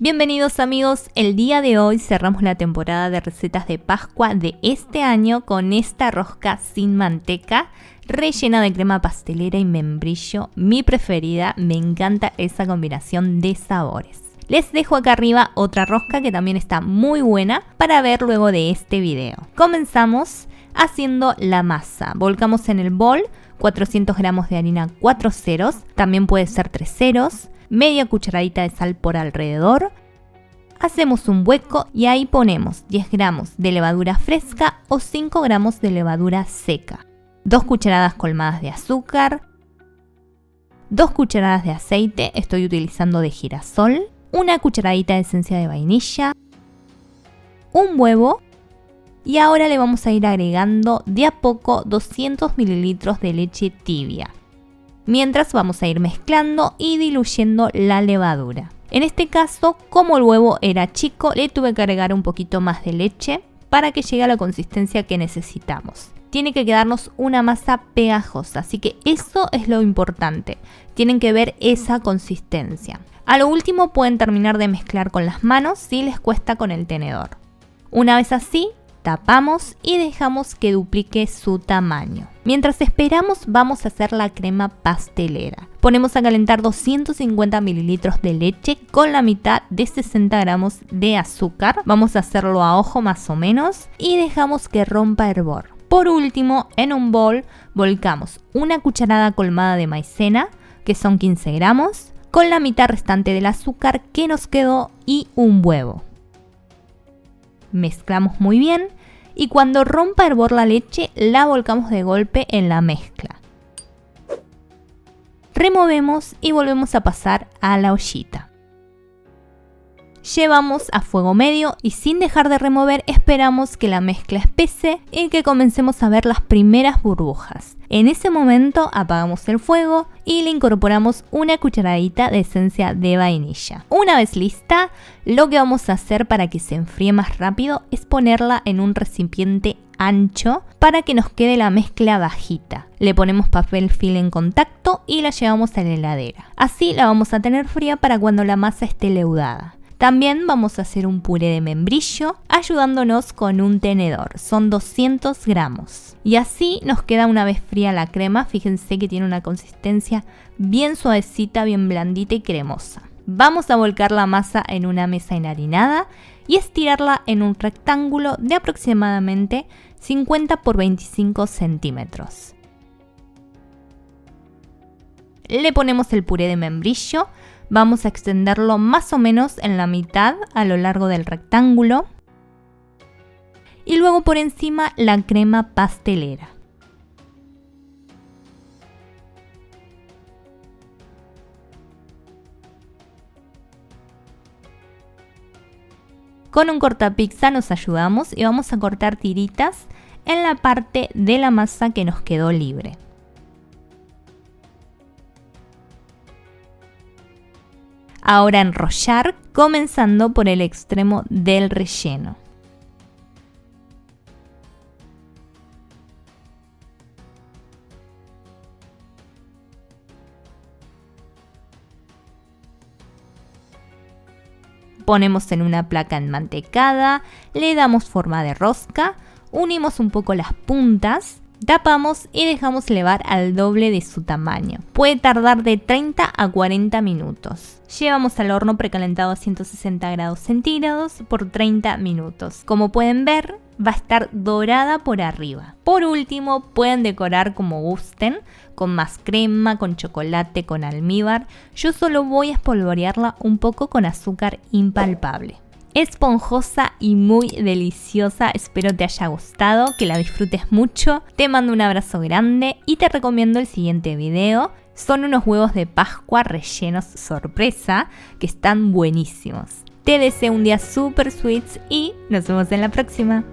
Bienvenidos amigos, el día de hoy cerramos la temporada de recetas de Pascua de este año con esta rosca sin manteca, rellena de crema pastelera y membrillo, mi preferida, me encanta esa combinación de sabores. Les dejo acá arriba otra rosca que también está muy buena para ver luego de este video. Comenzamos haciendo la masa, volcamos en el bol 400 gramos de harina 4 ceros, también puede ser 3 ceros, media cucharadita de sal por alrededor. Hacemos un hueco y ahí ponemos 10 gramos de levadura fresca o 5 gramos de levadura seca, 2 cucharadas colmadas de azúcar, 2 cucharadas de aceite, estoy utilizando de girasol, una cucharadita de esencia de vainilla, un huevo y ahora le vamos a ir agregando de a poco 200 mililitros de leche tibia. Mientras vamos a ir mezclando y diluyendo la levadura. En este caso, como el huevo era chico, le tuve que agregar un poquito más de leche para que llegue a la consistencia que necesitamos. Tiene que quedarnos una masa pegajosa, así que eso es lo importante. Tienen que ver esa consistencia. A lo último pueden terminar de mezclar con las manos si les cuesta con el tenedor. Una vez así, tapamos y dejamos que duplique su tamaño. Mientras esperamos vamos a hacer la crema pastelera. Ponemos a calentar 250 mililitros de leche con la mitad de 60 gramos de azúcar. Vamos a hacerlo a ojo más o menos y dejamos que rompa hervor. Por último, en un bol volcamos una cucharada colmada de maicena, que son 15 gramos, con la mitad restante del azúcar que nos quedó y un huevo. Mezclamos muy bien y cuando rompa hervor la leche la volcamos de golpe en la mezcla. Removemos y volvemos a pasar a la ollita. Llevamos a fuego medio y sin dejar de remover esperamos que la mezcla espese y que comencemos a ver las primeras burbujas. En ese momento apagamos el fuego y le incorporamos una cucharadita de esencia de vainilla. Una vez lista, lo que vamos a hacer para que se enfríe más rápido es ponerla en un recipiente ancho para que nos quede la mezcla bajita. Le ponemos papel film en contacto y la llevamos a la heladera. Así la vamos a tener fría para cuando la masa esté leudada. También vamos a hacer un puré de membrillo ayudándonos con un tenedor, son 200 gramos. Y así nos queda una vez fría la crema, fíjense que tiene una consistencia bien suavecita, bien blandita y cremosa. Vamos a volcar la masa en una mesa enharinada y estirarla en un rectángulo de aproximadamente 50 por 25 centímetros. Le ponemos el puré de membrillo. Vamos a extenderlo más o menos en la mitad a lo largo del rectángulo y luego por encima la crema pastelera. Con un cortapizza nos ayudamos y vamos a cortar tiritas en la parte de la masa que nos quedó libre. Ahora enrollar, comenzando por el extremo del relleno. Ponemos en una placa enmantecada, le damos forma de rosca, unimos un poco las puntas, tapamos y dejamos levar al doble de su tamaño. Puede tardar de 30 a 40 minutos. Llevamos al horno precalentado a 160 grados centígrados por 30 minutos. Como pueden ver, va a estar dorada por arriba. Por último, pueden decorar como gusten, con más crema, con chocolate, con almíbar. Yo solo voy a espolvorearla un poco con azúcar impalpable. Esponjosa y muy deliciosa, espero te haya gustado, que la disfrutes mucho. Te mando un abrazo grande y te recomiendo el siguiente video. Son unos huevos de Pascua rellenos sorpresa que están buenísimos. Te deseo un día super sweets y nos vemos en la próxima.